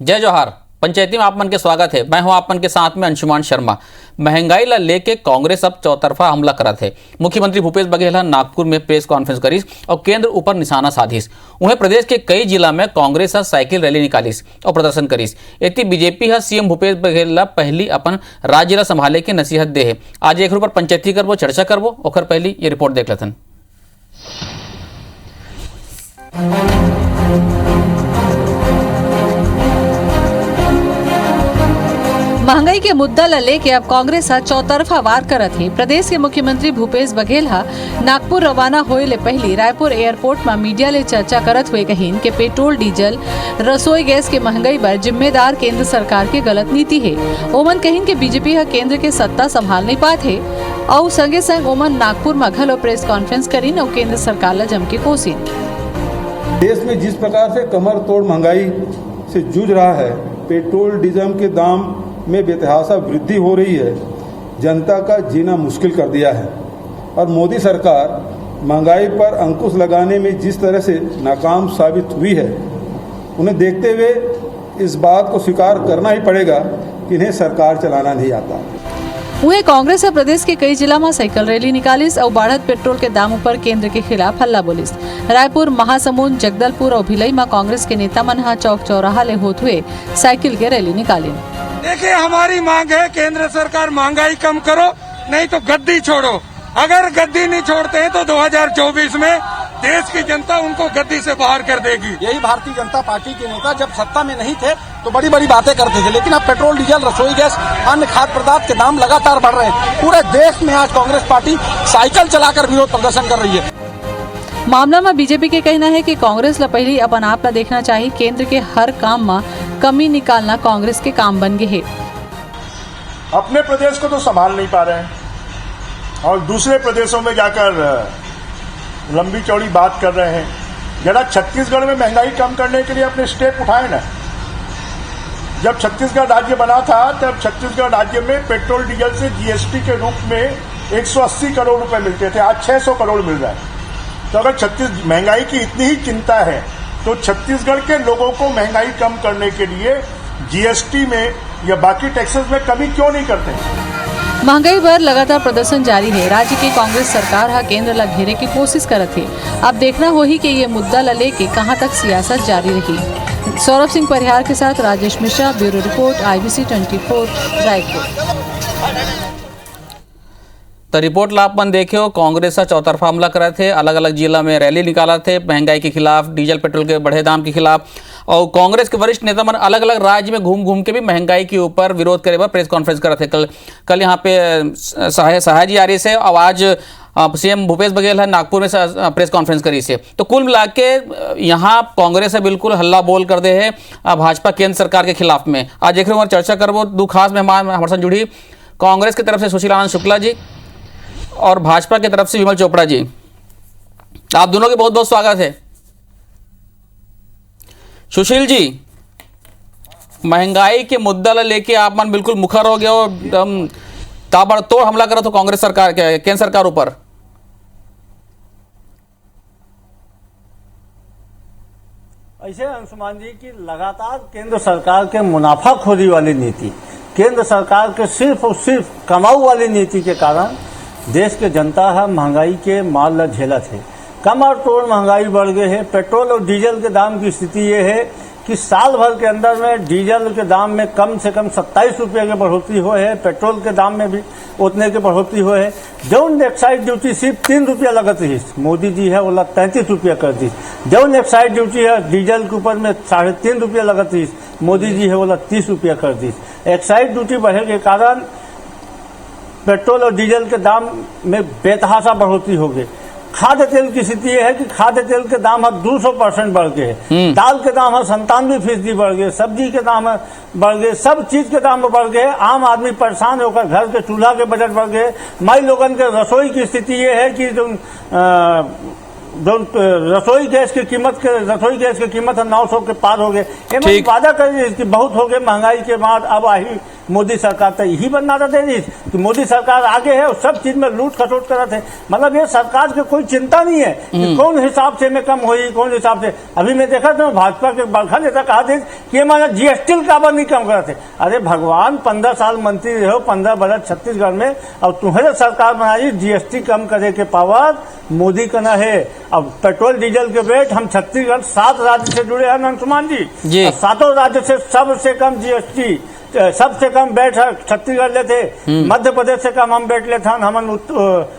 जय जोहार। पंचायती में आप मन के स्वागत है। मैं हूं आप मन के साथ में अंशुमान शर्मा। महंगाई ला लेके कांग्रेस अब चौतरफा हमला करत है। मुख्यमंत्री भूपेश बघेल नागपुर में प्रेस कॉन्फ्रेंस करीस और केंद्र ऊपर निशाना साधिस। उन्हें प्रदेश के कई जिला में कांग्रेस साइकिल रैली निकालिस और प्रदर्शन करीस। एती बीजेपी सीएम भूपेश बघेल ला पहली अपन राज्य ला संभाले के नसीहत दे है। आज एक ऊपर पंचायती करबो, चर्चा करबो। ओकर पहली ये रिपोर्ट देख लेते हैं। महंगाई के मुद्दा ला लेके अब कांग्रेस चौतरफा वार करत है। प्रदेश के मुख्यमंत्री भूपेश बघेल नागपुर रवाना होए ले पहली रायपुर एयरपोर्ट में मीडिया ले चर्चा करत हुए कहीन के पेट्रोल डीजल रसोई गैस के महंगाई पर जिम्मेदार केंद्र सरकार के गलत नीति है। ओमन कहीन के बीजेपी केंद्र के सत्ता संभाल नहीं पात है और संगे संग ओमन नागपुर में घलो प्रेस कॉन्फ्रेंस करीन और केंद्र सरकार ला जम के कोसिन। देश में जिस प्रकार से कमर तोड़ महंगाई से जूझ रहा है, पेट्रोल डीजल के दाम में बेतहाशा वृद्धि हो रही है, जनता का जीना मुश्किल कर दिया है और मोदी सरकार महंगाई पर अंकुश लगाने में जिस तरह से नाकाम साबित हुई है, उन्हें देखते हुए इस बात को स्वीकार करना ही पड़ेगा कि इन्हें सरकार चलाना नहीं आता। वहीं कांग्रेस प्रदेश के कई जिला में साइकिल रैली निकालिस और बढ़त पेट्रोल के दामों पर केंद्र के खिलाफ हल्ला बोलिस। रायपुर, महासमुंद, जगदलपुर और भिलई में कांग्रेस के नेता मन चौक चौराहा ले होते हुए साइकिल के रैली निकाली। देखिए, हमारी मांग है केंद्र सरकार महंगाई कम करो, नहीं तो गद्दी छोड़ो। अगर गद्दी नहीं छोड़ते हैं तो 2024 में देश की जनता उनको गद्दी से बाहर कर देगी। यही भारतीय जनता पार्टी के नेता जब सत्ता में नहीं थे तो बड़ी बड़ी बातें करते थे, लेकिन अब पेट्रोल, डीजल, रसोई गैस, अन्य खाद्य पदार्थ के दाम लगातार बढ़ रहे हैं। पूरे देश में आज कांग्रेस पार्टी साइकिल चलाकर विरोध प्रदर्शन कर रही है। मामला में बीजेपी के कहना है कि कांग्रेस ला पहली अपन आप ला देखना चाहिए। केंद्र के हर काम में कमी निकालना कांग्रेस के काम बन गए है। अपने प्रदेश को तो संभाल नहीं पा रहे हैं और दूसरे प्रदेशों में जाकर लंबी चौड़ी बात कर रहे हैं। जरा छत्तीसगढ़ में महंगाई कम करने के लिए अपने स्टेप उठाए ना। जब छत्तीसगढ़ राज्य बना था तब छत्तीसगढ़ राज्य में पेट्रोल डीजल से जीएसटी के रूप में 180 करोड़ रुपए मिलते थे, आज 600 करोड़ मिल रहा है। तो अगर महंगाई की इतनी ही चिंता है तो छत्तीसगढ़ के लोगों को महंगाई कम करने के लिए जीएसटी में या बाकी टैक्सेस में कमी क्यों नहीं करते? महंगाई पर लगातार प्रदर्शन जारी है। राज्य की कांग्रेस सरकार केंद्र ला घेरे की कोशिश करत है। अब देखना होगी कि ये मुद्दा ला लेके कहां तक सियासत जारी रही। सौरभ सिंह परिहार के साथ Rajesh Mishra, bureau report, IBC 24 Raipur. तो रिपोर्ट ला अपन देखे हो, कांग्रेस चौतरफा हमला करे थे, अलग अलग जिला में रैली निकाला थे महंगाई के खिलाफ, डीजल पेट्रोल के बढ़े दाम के खिलाफ। और कांग्रेस के वरिष्ठ नेता मन अलग अलग राज्य में घूम घूम के भी महंगाई के ऊपर विरोध करे पर प्रेस कॉन्फ्रेंस करे थे। कल यहाँ पे सहाय जी आ रही से और आज सीएम भूपेश बघेल नागपुर में प्रेस कॉन्फ्रेंस करी से। तो कुल मिला के यहाँ कांग्रेस बिल्कुल हल्ला बोल कर दे है भाजपा केंद्र सरकार के खिलाफ में। आज एक चर्चा करबो। दो खास मेहमान हमारे साथ जुड़ी, कांग्रेस की तरफ से सुशील आनंद शुक्ला जी और भाजपा की तरफ से विमल चोपड़ा जी। आप दोनों के बहुत बहुत स्वागत है। सुशील जी, महंगाई के मुद्दा लेके आप मन बिल्कुल मुखर हो गए हो, ताबड़तोड़ हमला करा तो कांग्रेस सरकार के केंद्र सरकार ऊपर। ऐसे अंशुमान जी की लगातार केंद्र सरकार के मुनाफाखोरी वाली नीति, केंद्र सरकार के सिर्फ और सिर्फ कमाऊ वाली नीति के कारण देश के जनता महंगाई के मार ला झेलत है। कमर तोड़ महंगाई बढ़ गई है। पेट्रोल और डीजल के दाम की स्थिति ये है कि साल भर के अंदर में डीजल के दाम में कम से कम 27 रुपये की बढ़ोतरी हो है, पेट्रोल के दाम में भी उतने की बढ़ोतरी हो है। जौन एक्साइज ड्यूटी सिर्फ 3 रुपया लगत रही, मोदी जी है बोला 33 रुपया कर दी। जौन एक्साइज ड्यूटी है डीजल के ऊपर में 3.5 रुपया लगत रही, मोदी जी है बोला 30 रुपया कर दी। एक्साइज ड्यूटी बढ़े के कारण पेट्रोल और डीजल के दाम में बेतहाशा बढ़ोतरी हो गई। खाद्य तेल की स्थिति यह है कि खाद्य तेल के दाम 200% बढ़ गए हैं। दाल के दाम 97% बढ़ गए, सब्जी के दाम बढ़ गए, सब चीज के दाम बढ़ गए। आम आदमी परेशान होकर घर के चूल्हा के बजट बढ़ गए। माई लोगन के रसोई की स्थिति ये है कि जो रसोई गैस की कीमत 900 के पार हो गए। वादा कर बहुत हो गए महंगाई के बाद। अब मोदी सरकार तो यही बनना था दे कि मोदी सरकार आगे है और सब चीज में लूट खसोट कर रहे थे। मतलब ये सरकार की कोई चिंता नहीं है कि कौन हिसाब से में कम हुई, कौन हिसाब से। अभी मैं देखा था भाजपा के बड़का नेता कहा थे कि हमारा जीएसटी का काबर नहीं कम कर रहे थे। अरे भगवान, 15 साल मंत्री रहे हो, 15 बरस छत्तीसगढ़ में, और तुम्हारे सरकार बनाई, जीएसटी कम करे के पावर मोदी का न है। अब पेट्रोल डीजल के रेट, हम छत्तीसगढ़ 7 राज्य से जुड़े हैं अंशुमान जी, 7 राज्य से सबसे कम जीएसटी, सबसे कम बैठ छत्तीसगढ़ लेते, मध्य प्रदेश से कम हम बैठ लेते, हम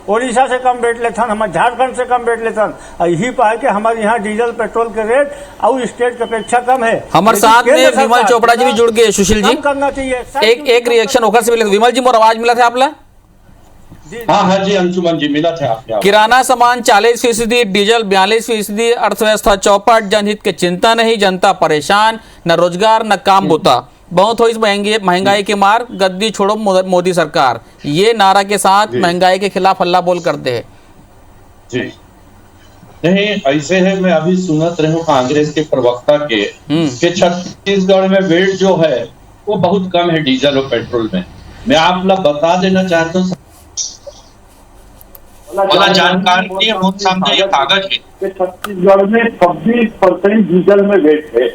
ओडिशा से कम बैठ लेते, हम झारखंड से कम बैठ लेते। यही पाए कि हमारे यहाँ डीजल पेट्रोल के रेट और स्टेट की अपेक्षा कम है। हमारे साथ में विमल चोपड़ा जी भी जुड़ गए। सुशील जी, करना चाहिए एक रिएक्शन होकर से मिले। विमल जी, मोर आवाज मिला था आपला? हाँ जी अंशुमन जी, मिला था आपने। किराना सामान 40%, डीजल 42%, अर्थव्यवस्था चौपट, जनहित के चिंता नहीं, जनता परेशान, न रोजगार न काम होता, बहुत हो इस महंगाई के मार, गद्दी छोड़ो मोदी सरकार, ये नारा के साथ महंगाई के खिलाफ हल्ला बोल करते हैं जी। नहीं ऐसे है, मैं अभी सुनत रहा हूँ कांग्रेस के प्रवक्ता के कि छत्तीसगढ़ में वेट जो है वो बहुत कम है डीजल और पेट्रोल में। मैं आप लोग बता देना चाहता हूँ, जानकारी सामने ये कागज है, छत्तीसगढ़ में 26% डीजल में वेट है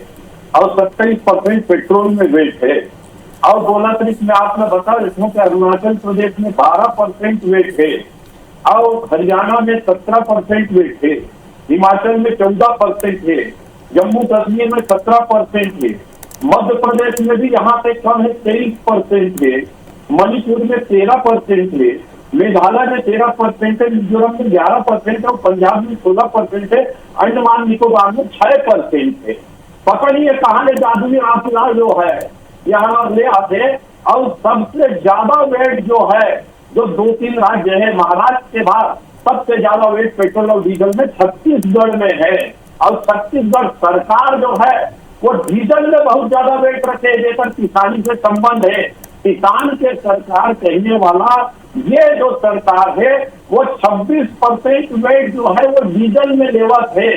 और 27% पेट्रोल में वेट है। और 16 तारीख में आपने बता देता हूँ कि अरुणाचल प्रदेश में 12% वेट है और हरियाणा में 17% वेट है, हिमाचल में 14% है, जम्मू कश्मीर में 17% है, मध्य प्रदेश में भी यहाँ से कम है 23% है, मणिपुर में 13% है, मेघालय में 13% है, मिजोरम में 11% है और पंजाब में 16% है, अंडमान निकोबार में 6% है। पकड़िए कहाँ ले जादुई आंकड़ा जो है यहाँ ले आते। और सबसे ज्यादा वेट जो है, जो 2-3 राज्य है महाराष्ट्र के बाद, सबसे ज्यादा वेट पेट्रोल और डीजल में छत्तीसगढ़ में है। और छत्तीसगढ़ सरकार जो है वो डीजल में बहुत ज्यादा वेट रखे, जेकर किसानी से संबंध है। किसान के सरकार कहने वाला ये जो सरकार है वो 26% वेट जो है वो डीजल में लेवत है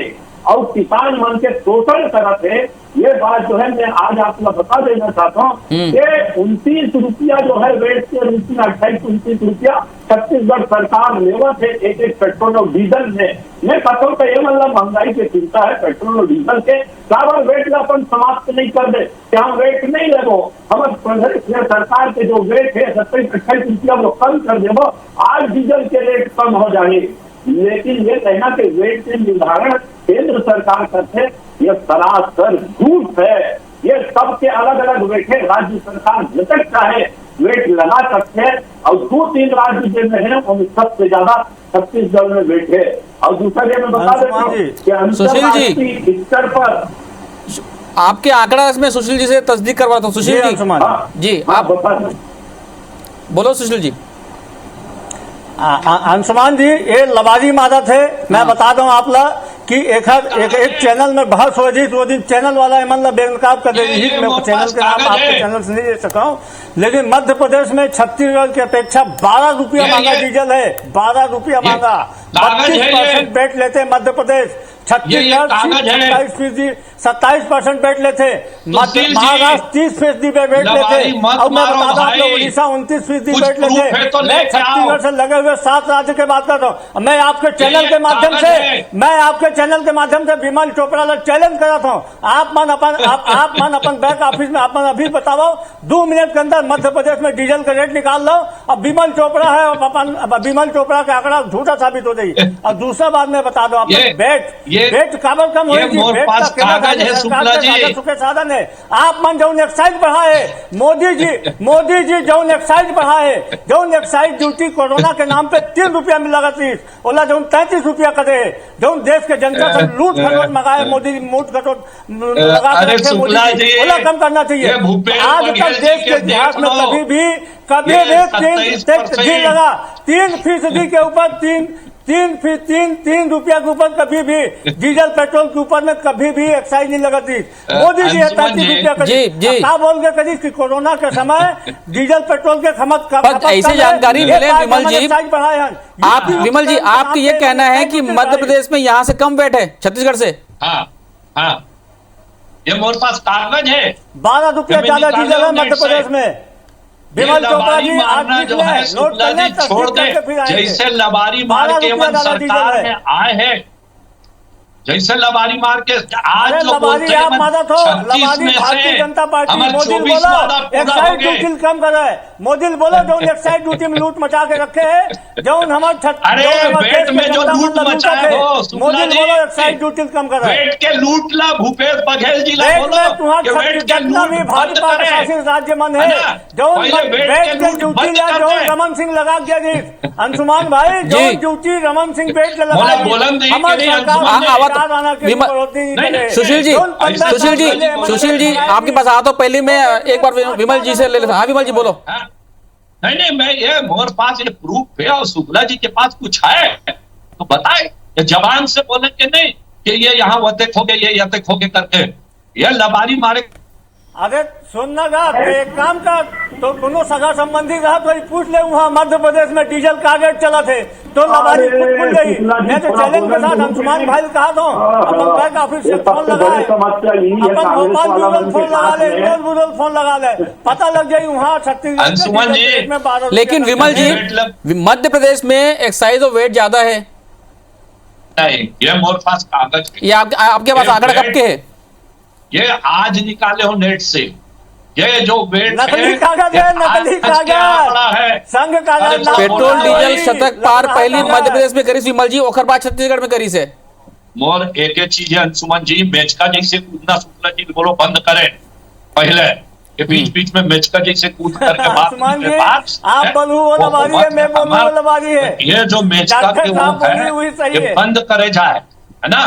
और किसान मन के शोषण करत है। ये बात जो है मैं आज आपको बता देना चाहता हूँ कि 29 रुपया जो है वेट के रूप में 28-29 रुपया छत्तीसगढ़ सरकार लेवत है एक पेट्रोल और डीजल में। मैं कहता हूँ ये मतलब महंगाई की चिंता है पेट्रोल और डीजल के, काबर वेट का अपन समाप्त नहीं कर दे कि हम वेट नहीं लगो, हमारे सरकार के जो वेट है 27-28 रुपया वो कम कर देवो, आज डीजल के रेट कम हो जाए। लेकिन ये कहना कि वेट के निर्धारण केंद्र सरकार करते, ये सरासर झूठ है। ये सबके अलग अलग वेट है, राज्य सरकार घटक चाहे वेट लगा सकते हैं और 2-3 राज्य जिनमें है उनमें सबसे ज्यादा छत्तीसगढ़ में वेट है। और दूसरा ये मैं बता देता हूँ कि अंतर्राष्ट्रीय स्तर पर आपके आंकड़ा इसमें सुशील जी से तस्दीक करवाता हूँ। सुशील जी आप बोलो। सुशील जी, अंशुमान जी, ये लबादी मादत है। मैं बता दूं आप लोग कि एक चैनल में बहस हो रही, वो दिन चैनल वाला है मतलब बेनकाब कर दे रही। मैं चैनल के नाम आपके चैनल से नहीं ले सका हूँ, लेकिन मध्य प्रदेश में छत्तीसगढ़ की अपेक्षा 12 रुपया महंगा डीजल है, 12 रुपया महंगा। 25% बैठ लेते मध्य प्रदेश, छत्तीसगढ़ 27% बैठ लेते, महाराष्ट्र 30% पे बैठ लेते, और मैं बता दूं आप लोग उड़ीसा 29% बैठ लेते। मैं छत्तीसगढ़ से लगे हुए 7 राज्य की बात कर रहा हूँ। मैं आपके चैनल के माध्यम से विमल चोपड़ा लोग चैलेंज कर रहा हूँ, आप मन अपन बैंक ऑफिस में आप मन अभी बताओ 2 मिनट के अंदर मध्य प्रदेश में डीजल का रेट निकाल लो। अब विमल चोपड़ा है, अपन विमल चोपड़ा का आंकड़ा झूठा साबित हो जाए। और दूसरा बात मैं बता दो, वेट काबर कम होगी, सुखे साधन है। आप मन जौन एक्साइज बढ़ाए, मोदी जी जौन एक्साइज बढ़ाए, जौन एक्साइज ड्यूटी कोरोना के नाम पे 3 रुपया में लगा थी, ओला जौन 33 रुपया करे, जौन देश के जनता से लूट खटोट मंगाए, मोदी मूट खटोट लगा के रखे, मोदी ओला कम करना चाहिए। आज तक देश के इतिहास में कभी भी 3 लगा 3% के ऊपर 3 रुपया के ऊपर कभी भी डीजल पेट्रोल के ऊपर में कभी भी एक्साइज नहीं लगा थी। मोदी जी 33 रुपया क्या बोल के करी कि कोरोना के समय डीजल पेट्रोल के खपत ऐसी जानकारी मिले विमल जी। आप विमल जी, आपका ये कहना है कि मध्य प्रदेश में यहाँ से कम वेट है छत्तीसगढ़ से? हाँ, ये मेरे पास कागज है। 12 रुपया ज्यादा डीजल है मध्य प्रदेश में। विमल चोपड़ा जी आज मारना जो है शुक्ला जी छोड़ दे, जैसे लबारी मार के सरकार में आए हैं, जैसे लबारी मार के आज जो बोलते हैं 36 में से हमारे 24 वादा पूरा हो गए। कम कर रहा है मोदी बोलो जो एक्साइड ड्यूटी में लूट मचा के रखे है जो हमारे अरे वेट में जो लूट मचाए हो मोदी बोलो एक्साइड ड्यूटी कम कर रहा है। वेट के लूट ला भूपेश बघेल जी ला बोलो कि वेट के लूट बंद करें। राज्य मन है जो वेट के ड्यूटी जो रमन सिंह लगा दिया जी अंशुमान भाई जो ड्यूटी रमन सिंह वेट लगा सुशील जी आपके पास आता हूं, पहले मैं एक बार विमल जी से ले लेता हूं। हाँ विमल जी बोलो। नहीं मैं ये मोर पास ये प्रूफ है और शुक्ला जी के पास कुछ है तो बताए, ये जवान से बोले कि नहीं कि ये यहाँ वो देखोगे ये देखोगे करके ये लबारी मारे। अरे सुनना गा एक काम कर तो दोनों सगा संबंधी रहा तो पूछ ले वहाँ मध्य प्रदेश में डीजल का रेट चला थे तो लबारी खुल गई। मैं तो चैलेंज के साथ अंशुमान भाई कहा दो अपन बैंक ऑफिस से फोन लगाए, अपन भोपाल रूरल फोन लगा ले, इंदौर रूरल फोन लगा ले, पता लग जाये वहाँ छत्तीसगढ़ में 12। लेकिन विमल जी मध्य प्रदेश में एक्साइज और वेट ज्यादा है। नहीं ये मोर पास कागज, ये आपके पास आंकड़ा कब के है? ये आज निकाले हो नेट से, ये जो वेट नकली कागज है, नकली कागज है संघ कागज। पेट्रोल डीजल शतक पार पहली मध्य प्रदेश में करी विमल जी, ओखर बाद छत्तीसगढ़ में करी से। मोर एक चीज है अंशुमन जी, मेचका जैसे कूदना शुक्ला जी बोलो बंद करें पहले, के बीच में मेचका जैसे कूद करके बात आप है ये जो मेचका के वो है ये बंद करे जाए, है ना।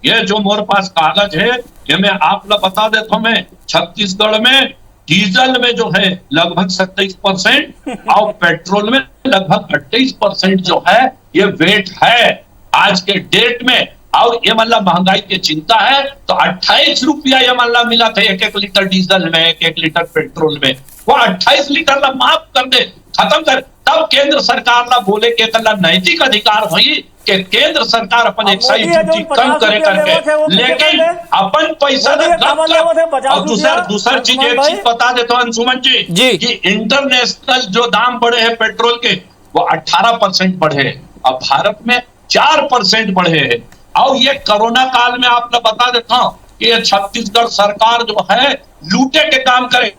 ये जो मोर पास कागज है ये मैं आप लोग बता देता हूँ, मैं छत्तीसगढ़ में डीजल में जो है लगभग 27% और पेट्रोल में लगभग 28% जो है ये वेट है आज के डेट में। और ये मतलब महंगाई की चिंता है तो 28 रुपया ये मतलब मिला था 1 लीटर डीजल में, 1 लीटर पेट्रोल में, वो 28 लीटर ला माफ कर दे, खत्म कर। तब केंद्र सरकार ला बोले के नैतिक अधिकार हुई कि केंद्र सरकार अपन एक्साइज ड्यूटी कम करे करके, लेकिन अपन पैसा और दूसरा चीज एक चीज बता देता हूँ अंशुमन जी कि इंटरनेशनल जो दाम बढ़े हैं पेट्रोल के वो 18% बढ़े, अब भारत में 4% बढ़े हैं। और ये कोरोना काल में आप लोग बता देता हूँ कि ये छत्तीसगढ़ सरकार जो है लूटे के काम करे।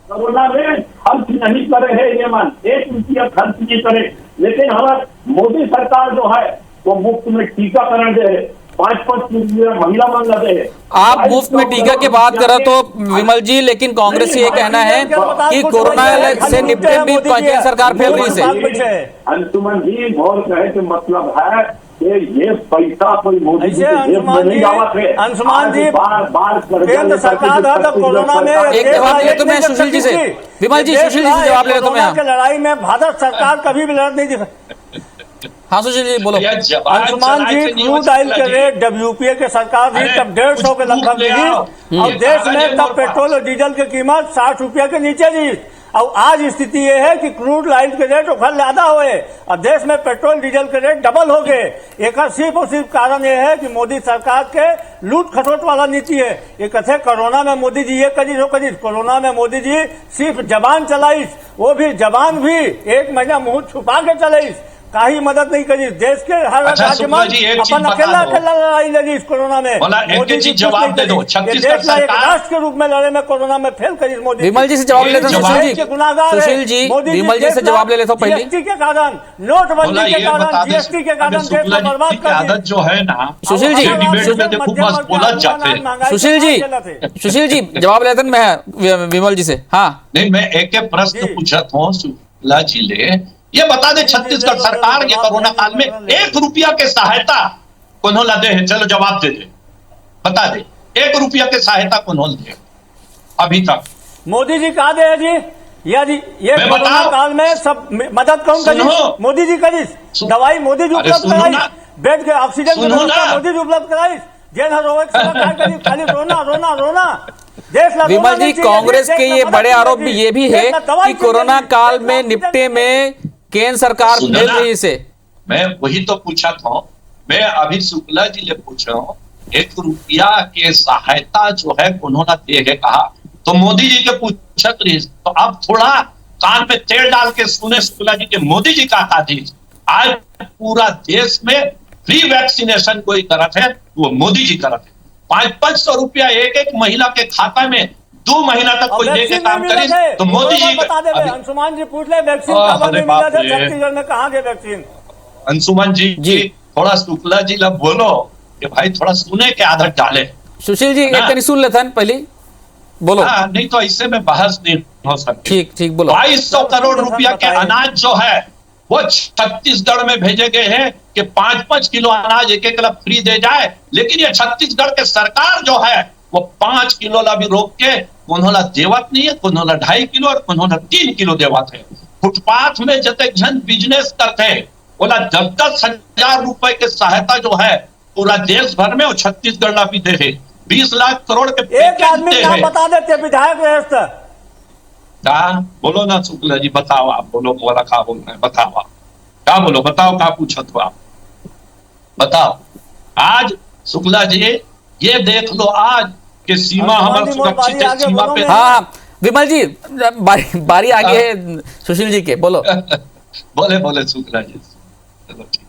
कोरोना में खर्च नहीं करे है ये मन, 1 रुपया खर्च नहीं करे, लेकिन हमारा मोदी सरकार जो है वो मुफ्त में टीकाकरण दे है, 5-5 महिला मन लगे है। आप मुफ्त में टीका की बात करें तो विमल जी, लेकिन कांग्रेस ये कहना है कि कोरोना से निपटने में केंद्र सरकार फेल रही है। अंशुमन जी मोर कहे के मतलब है ये पैसा कोई मोदी जी नहीं जावा थे। अंशुमान जी बार केंद्र सरकार तो कोरोना में एक जवाब ले तो मैं सुशील जी से, विमल जी सुशील जी से जवाब ले लेता हूं मैं। लड़ाई में भारत सरकार कभी भी लड़ नहीं दिखा। हाँ सुशील जी बोलो। अंशुमान जी क्रूड ऑयल के रेट WPA के सरकार थी तब 150 के लगभग थी और देश में तब पेट्रोल और डीजल की कीमत 60 रुपया के नीचे थी। और आज स्थिति ये है कि क्रूड ऑयल के रेट उखड़ ज्यादा हुए और देश में पेट्रोल डीजल के रेट डबल हो गए। एक सिर्फ और सिर्फ कारण ये है कि मोदी सरकार के लूट खसोट वाला नीति है। ये कथे कोरोना में मोदी जी ये करी वो करी, कोरोना में मोदी जी सिर्फ जबान चलाइस, वो भी जबान भी 1 महीना मुंह छुपा के चलाइस, काही मदद नहीं करी। देश के हर राज्य में अपन अकेला लड़ाई लड़ी इस कोरोना में। मोदी जी जवाब दे दो, छत्तीसगढ़ सरकार राष्ट्र के रूप में लड़े में कोरोना में फेल करी मोदी। विमल जी से जवाब लेता हूं सुशील जी, विमल जी से जवाब ले लेता हूं पहले। जीएसटी के कारण, नोटबंदी के कारण, जीएसटी के कारण देश को बर्बाद कर दिया। आदत जो है ना सुशील जी, देखो बस बोला जाते हैं। सुशील जी जवाब लेते हैं मैं विमल जी से। हाँ नहीं मैं एक प्रश्न पूछा था शुक्ला जी ले, ये बता दे छत्तीसगढ़ सरकार ये कोरोना काल में 1 रुपया के सहायता कौन दे है? चलो जवाब दे दे, बता दे 1 रुपया के सहायता कौन दे अभी तक? मोदी जी कहा दे जी, ये कोरोना काल में सब मदद कौन करी? मोदी जी करी, दवाई मोदी जी उपलब्ध कराई, बेड के ऑक्सीजन की व्यवस्था मोदी जी उपलब्ध कराई, जेल खाली रोना रोना रोना। विमल जी कांग्रेस के ये बड़े आरोप भी ये भी है कि कोरोना काल में निपटे में केंद्र सरकार फेल रही से। मैं वही तो पूछा था, मैं अभी शुक्ला जी ने पूछा हूँ 1 रुपया के सहायता जो है उन्होंने दे कहा तो मोदी जी के पूछत रही, तो अब थोड़ा कान में तेल डाल के सुने शुक्ला जी के मोदी जी का आदेश। आज पूरा देश में फ्री वैक्सीनेशन कोई करत है, वो मोदी जी करत है। 500-500 रुपया एक महिला के खाता में 2 महीना तक कोई दे के काम करे तो मोदी जी बता दे। अंशुमान जी पूछ ले वैक्सीन कब मिला था छत्तीसगढ़ में, कहाँ गए वैक्सीन? अंशुमान जी थोड़ा शुक्ला जी लब बोलो कि भाई थोड़ा सुने के आदत डाले। सुशील जी एक सुन लेते हैं पहले, बोलो। नहीं तो इससे में बहस नहीं हो सकती। ठीक बोलो। 2200 करोड़ रुपया के अनाज जो है वो छत्तीसगढ़ में भेजे गए हैं कि 5-5 किलो अनाज एक क्लब फ्री दे जाए, लेकिन ये छत्तीसगढ़ के सरकार जो है वो 5 किलो ला भी रोक के उन्होंने देवत नहीं है, उन्होंने 2.5 किलो और उन्होंने 3 किलो देवत है। फुटपाथ में जते जन बिजनेस करते बोला 10-10 हजार रुपए के सहायता जो है पूरा देश भर में वो छत्तीसगढ़ ला भी दे है। 20 लाख करोड़ के एक आदमी नाम बता देते विधायक व्यवस्था। बोलो ना शुक्ला जी, बताओ आप, बोलो बोला क्या बोलना है, बताओ आप क्या बोलो, बताओ क्या पूछत हो आप, बताओ। आज शुक्ला जी ये देख लो आज के सीमा हमारे सुरक्षित है, सीमा पे। हाँ विमल जी बारी आगे है सुशील जी के, बोलो। बोले शुक्ला जी, चलो ठीक।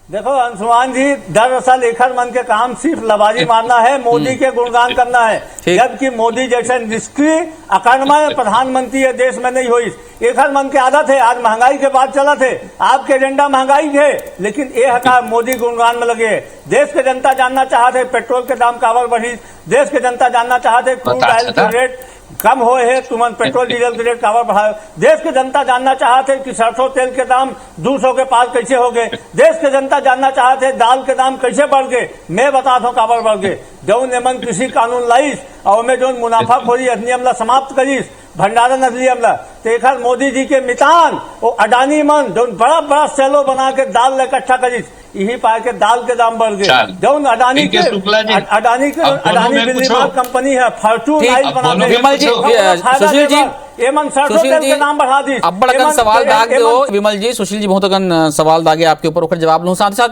देखो अंशुमान जी, दरअसल एकर मन के काम सिर्फ लबाजी मारना है, मोदी के गुणगान करना है, जबकि मोदी जैसे निष्क्रिय अकर्मण्य प्रधानमंत्री है देश में नहीं हुई। एकर मन के आदत है, आज महंगाई के बाद चला थे, आपके एजेंडा महंगाई है, लेकिन ये हका मोदी गुणगान में लगे। देश के जनता जानना चाहते पेट्रोल के दाम काबर बढ़ी, देश के जनता जानना चाहते क्रूड ऑयल के रेट कम हो है, तुमन पेट्रोल डीजल के रेट काबर बढ़ाए। देश के जनता जानना चाहते कि सरसों तेल के दाम 200 के पास कैसे हो गए। देश के जनता जानना चाहते दाल के दाम कैसे बढ़ गए। मैं बताता हूँ काबर बढ़ गए। जौन एमन कृषि कानून लाइस और में जो मुनाफाखोरी अधिनियम ला समाप्त करीस, भंडारण अधिनियम ला, तो एक मोदी जी के मितान वो अडानी मन जो बड़ा सेलो बना के दाल इकट्ठा करीस, यही पाए के दाल के दाम बढ़ गए। जौन अडानी बिजली कंपनी है फॉर्चून ऑयल बनाते विमल जी, सुशील जी, एमन सरसों तेल के दाम बढ़ा दी। अब बड़कन सवाल दाग दो विमल जी, सुशील जी बहुत अगन सवाल दागे आपके ऊपर, ओकर जवाब लूं। साथ ही साथ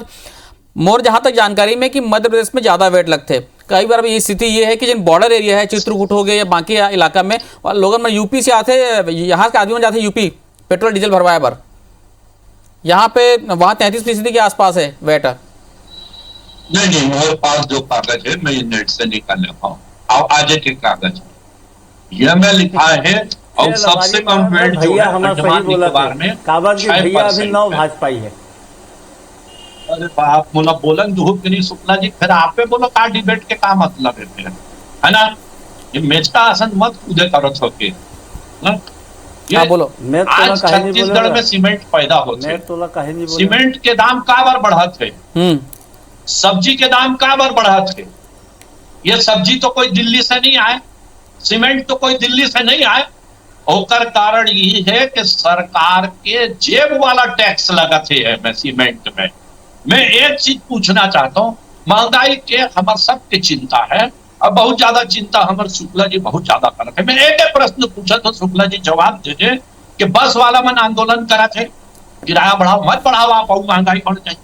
मोर जहां तक जानकारी में कि मध्य प्रदेश में ज्यादा वेट लगते, कई बार ये स्थिति ये है कि जिन बॉर्डर एरिया है चित्रकूट हो गए या बाकी इलाका में लोगों में यूपी से आते, यहाँ के आदमी जाते यूपी पेट्रोल डीजल भरवाए पर, यहाँ पे वहाँ 33% के आसपास है वेट। नहीं मेरे पास जो कागज है मैं नेट से निकाल लेता हूँ, आज के कागज यह मैं लिखा है और सबसे कम वेट जो है अंडमान निकोबार में कागज भैया अभी 9 भाजपाई है। अरे बाप मोला बोलन धूप के नहीं शुक्ला जी, फिर आप पे बोलो का डिबेट के का मतलब है ना। ये मेचका आसन मत कूदे करत हो के बोलो। आज छत्तीसगढ़ में सीमेंट पैदा होते, सीमेंट के दाम का बार बढ़त है, सब्जी के दाम का बार बढ़त है। ये सब्जी तो कोई दिल्ली से नहीं आए, सीमेंट तो कोई दिल्ली से नहीं आए। ओकर कारण यही है कि सरकार के जेब वाला टैक्स लगते है में सीमेंट में। मैं एक चीज पूछना चाहता हूँ, महंगाई के हमार सबके चिंता है, अब बहुत ज्यादा चिंता हमारे शुक्ला जी बहुत ज्यादा करते हैं। मैं एक प्रश्न पूछा तो शुक्ला जी जवाब दे दे कि बस वाला मन आंदोलन करा थे किराया बढ़ाओ मत बढ़ाओ, आप महंगाई बढ़ जाए,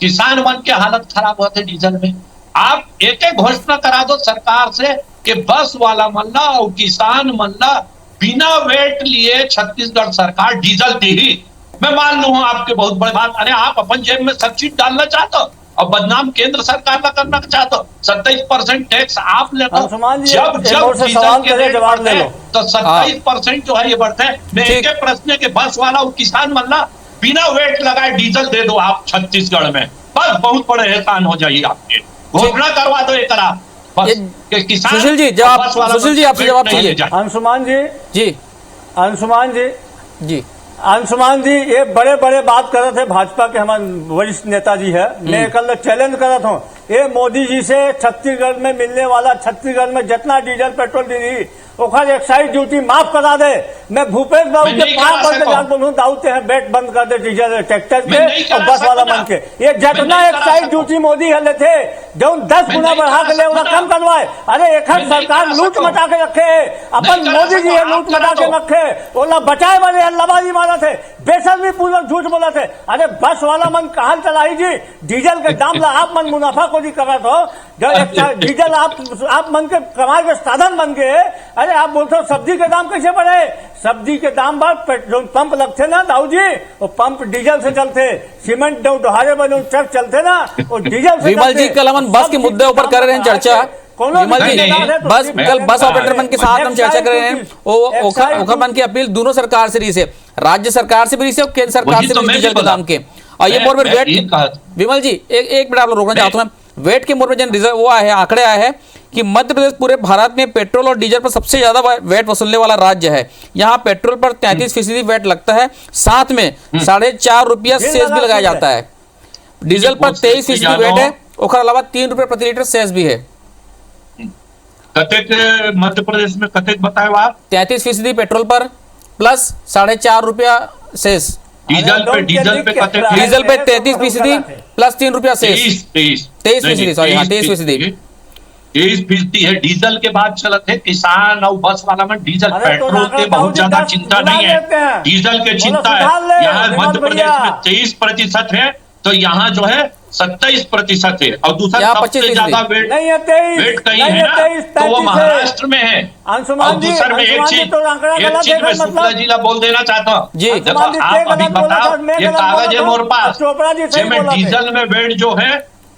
किसान मन के हालत खराब होते डीजल में। आप एक घोषणा करा दो सरकार से कि बस वाला मल्ला और किसान मल्ला बिना वेट लिए छत्तीसगढ़ सरकार डीजल दी। मैं मान लू आपके बहुत बड़ी बात, अरे आप अपन जेब में सब चीज डालना चाहते हो और बदनाम केंद्र सरकार का करना चाहते हो। 27% टैक्स आप लेते हो, जब डीजल के रेट बढ़ते हैं तो 27% जो है ये बढ़ते हैं। मैं एक प्रश्न के बस वाला और किसान मल्ला बिना वेट लगाए डीजल दे दो आप छत्तीसगढ़ में, बस बहुत बड़े एहसान हो जाइए आपके। घोषणा करवा दो एक किसान। सुशील जी जवाब, सुशील जी आपसे जवाब चाहिए। अंशुमान जी जी, अंशुमान जी जी, अंशुमान जी ये बड़े भात कर रहे थे भाजपा के हमारे वरिष्ठ नेताजी है। मैं कल चैलेंज कर रहा हूँ, ये मोदी जी से छत्तीसगढ़ में मिलने वाला, छत्तीसगढ़ में जितना डीजल पेट्रोल दी ओखर एक्साइज ड्यूटी माफ करा दे। मैं भूपेश बाबू के 5 वर्ष जान बोलूँ दाऊते हैं बेट बंद कर दे डीजल ट्रैक्टर के और बस वाला मन के। ये जितना एक्साइज ड्यूटी मोदी है लेते जो 10 गुना बढ़ा के ले कम करवाए। अरे एक सरकार लूट मचा के रखे, अपन मोदी जी है लूट मचा के रखे, ओला बचाए वाले अल्लाहबाजी मारा थे, बेशर्मी पूर्वक झूठ बोला थे। अरे बस वाला मन कहाँ चलाई जी, डीजल के दाम ला आप मन मुनाफा को जी करा तो जब डीजल आप मन के कमाई के साधन बन गए। अरे आप बोलते हो सब्जी के दाम कैसे बढ़े? सब्जी के दाम पर जो पंप लगते ना दाऊ जी, वो पंप डीजल से चलते, सीमेंट डोहारे बने ट्रक चलते ना, वो डीजल से। विमल जी, कल हम बस के मुद्दे ऊपर कर रहे हैं चर्चा। विमल जी, कल बस ऑपरेटर मन के साथ हम चर्चा कर रहे हैं। ओखर मन की अपील दोनों सरकार से रही है, राज्य सरकार से भी रही है और केंद्र सरकार से भी डीजल के दाम के। और ये मोर में वेट, विमल जी एक मिनट आप लोग रोकना चाहता हूँ। वेट के मोर में जन रिजर्व वो आए हैं, आंकड़े आए हैं कि मध्य प्रदेश पूरे भारत में पेट्रोल और डीजल पर सबसे ज्यादा वेट वसूलने वाला राज्य है। यहाँ पेट्रोल पर 33% वेट लगता है, साथ में 4.5 रुपया सेस भी लगाया जाता है। डीजल पर 23% वेट है, और अलावा 3 रुपये प्रति लीटर सेस भी है। कतेक मध्य प्रदेश में कतेक बताए आप? 33% पेट्रोल पर प्लस 4.5 रुपया सेस। डीजल पे डीजल पे 33% प्लस 3 रुपया सेस। 23%, सॉरी, हाँ 23%। 23% है। डीजल के बाद चलत है किसान और बस वाला में डीजल पेट्रोल के बहुत ज्यादा चिंता नहीं है, डीजल के चिंता है। यहाँ मध्य प्रदेश में 23% है, तो यहाँ जो है 27% है। और दूसरा सबसे ज्यादा वेट कहीं है ना, तो वो महाराष्ट्र में है। और दूसर में एक चीज मैं शुक्ला जी ला बोल देना चाहता हूँ। देखो आप अभी बताओ, ये कागज है मोर पास, जिसमें डीजल में वेट जो है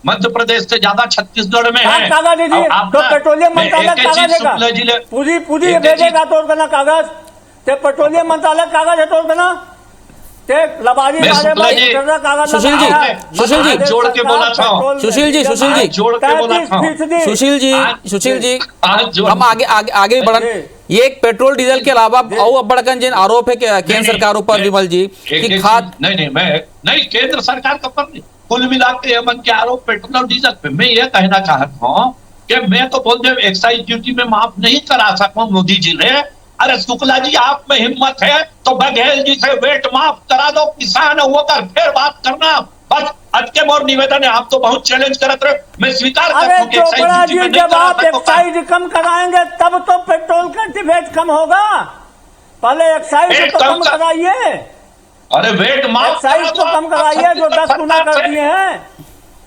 मध्य प्रदेश से ज्यादा छत्तीसगढ़ में है। तो पेट्रोलियम मंत्रालय पूरी भेजेगा तो कागज, पेट्रोलियम मंत्रालय कागज है तो सुशील जी जोड़ के बोला था, सुशील जी हम आगे बढ़न। ये एक पेट्रोल डीजल के अलावा और बड़कन जिन आरोप है केंद्र सरकार ऊपर, विमल जी, कि खाद नहीं केंद्र सरकार का पर नहीं, कुल मिला के मन के आरोप पेट्रोल और डीजल पे। मैं ये कहना चाहता हूँ कि मैं तो बोल दे एक्साइज ड्यूटी में माफ नहीं करा सकूं मोदी जी ने। अरे शुक्ला जी, आप में हिम्मत है तो बघेल जी से वेट माफ करा दो, किसान होकर फिर बात करना। बस आज के मोर निवेदन है, आप तो बहुत चैलेंज करते रहे, मैं स्वीकार करता हूं कि चोपड़ा जी, जब आप एक्साइज कम कराएंगे तब तो पेट्रोल का वेट कम होगा। पहले एक्साइज तो कम कराइए। अरे वेट माफ एक्साइज तो कम कराइए जो 10 गुना कर दिए हैं।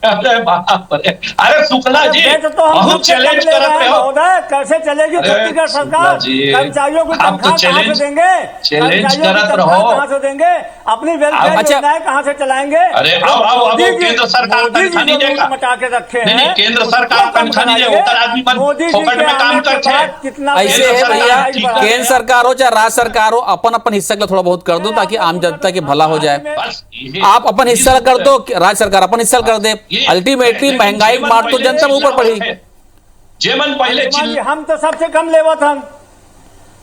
अरे बाप रे, अरे शुक्ला जी बहुत चैलेंज करते हो। कैसे चलेगी छत्तीसगढ़ सरकार? कर्मचारियों को तनख्वाह कहाँ से देंगे? चैलेंज करते रहो, कहाँ से देंगे? अपनी वेलफेयर योजनाएं कहाँ से चलाएंगे? अरे अब केंद्र सरकार तनख्वाह नहीं देगा, मचा के रखे नहीं केंद्र सरकार तनख्वाह नहीं देगा, आदमी फोकट में काम करते हैं। कितना ऐसे है भैया, केंद्र सरकार हो चाहे राज्य सरकार हो, अपन हिस्सा का थोड़ा बहुत कर दो ताकि आम जनता के भला हो जाए। आप अपन हिस्सा कर दो, राज्य सरकार अपन हिस्सा कर दे, अल्टीमेटली महंगाई मार तो जनता ऊपर पड़ी। जेमन पहले हम तो सबसे कम लेवत हम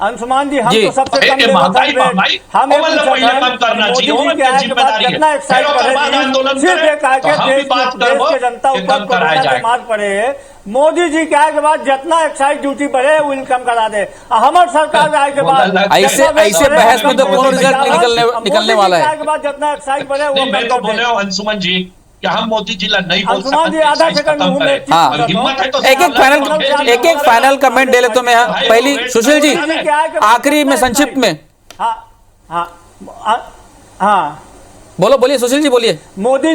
अंशुमान जी, हम तो सबसे कम लेवत हम पहले कम करना चाहिए, जिम्मेदारी है। सिर्फ एक देश के जनता ऊपर कोरोना मार पड़े, मोदी जी के आए के बाद जितना एक्साइज ड्यूटी बढ़े वो इनकम करा दे। हमारे सरकार आए के बाद ऐसे बहस में तो कौन रिजल्ट निकलने वाला है? जितना एक्साइज बढ़े वो मैं तो बोले अंशुमन जी कि हम मोदी जी ला नहीं बोल सकते। एक फाइनल कमेंट दे लेता हूं मैं पहली। सुशील जी, आखिरी में संक्षिप्त में बोलिए सुशील जी, बोलिए। मोदी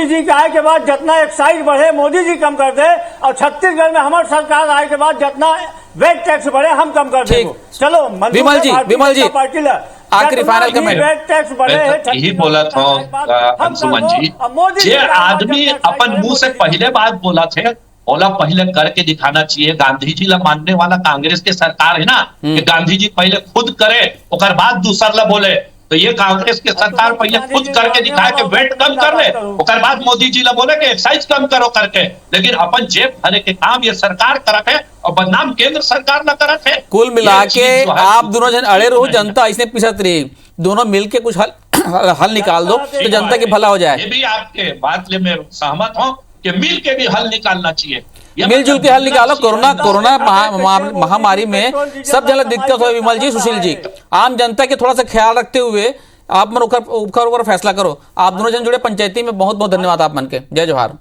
जी के आए के बाद जितना एक्साइज बढ़े मोदी जी कम कर दे, और छत्तीसगढ़ में हमारी सरकार आए के बाद जितना वेट टैक्स बढ़े हम कम कर दे। चलो विमल जी पार्टी आखिरी फाइनल कमेंट। वेट टैक्स बढ़े यही बोला था अंशुमन जी, जे आदमी अपन मुंह से पहले बात बोला थे, बोला पहले करके दिखाना चाहिए। गांधी जी ला मानने वाला कांग्रेस के सरकार है ना, कि गांधी जी पहले खुद करे और बाद दूसर ला बोले। तो ये कांग्रेस के सरकार पहले खुद करके दिखाए कि वेट कम कर ले, और बाद मोदी जी ला बोले कि एक्साइज कम करो करके। लेकिन अपन जेब भरे के काम ये सरकार करत है और बदनाम केंद्र सरकार न करत है। कुल मिला के आप दोनों जन अड़े रहो, जनता इसने पिसत रही, दोनों मिलके कुछ हल निकाल दो तो जनता के भला हो जाए। ये भी आपके बात ले मैं सहमत हूँ कि मिल के भी हल निकालना चाहिए, मिलजुल के हल निकालो। कोरोना महामारी में सब जगह दिक्कत हो। विमल जी, सुशील जी, आम जनता के थोड़ा सा ख्याल रखते हुए आप मन ऊपर फैसला करो। आप दोनों जन जुड़े पंचायती में बहुत बहुत धन्यवाद आप मन के। जय जोहार।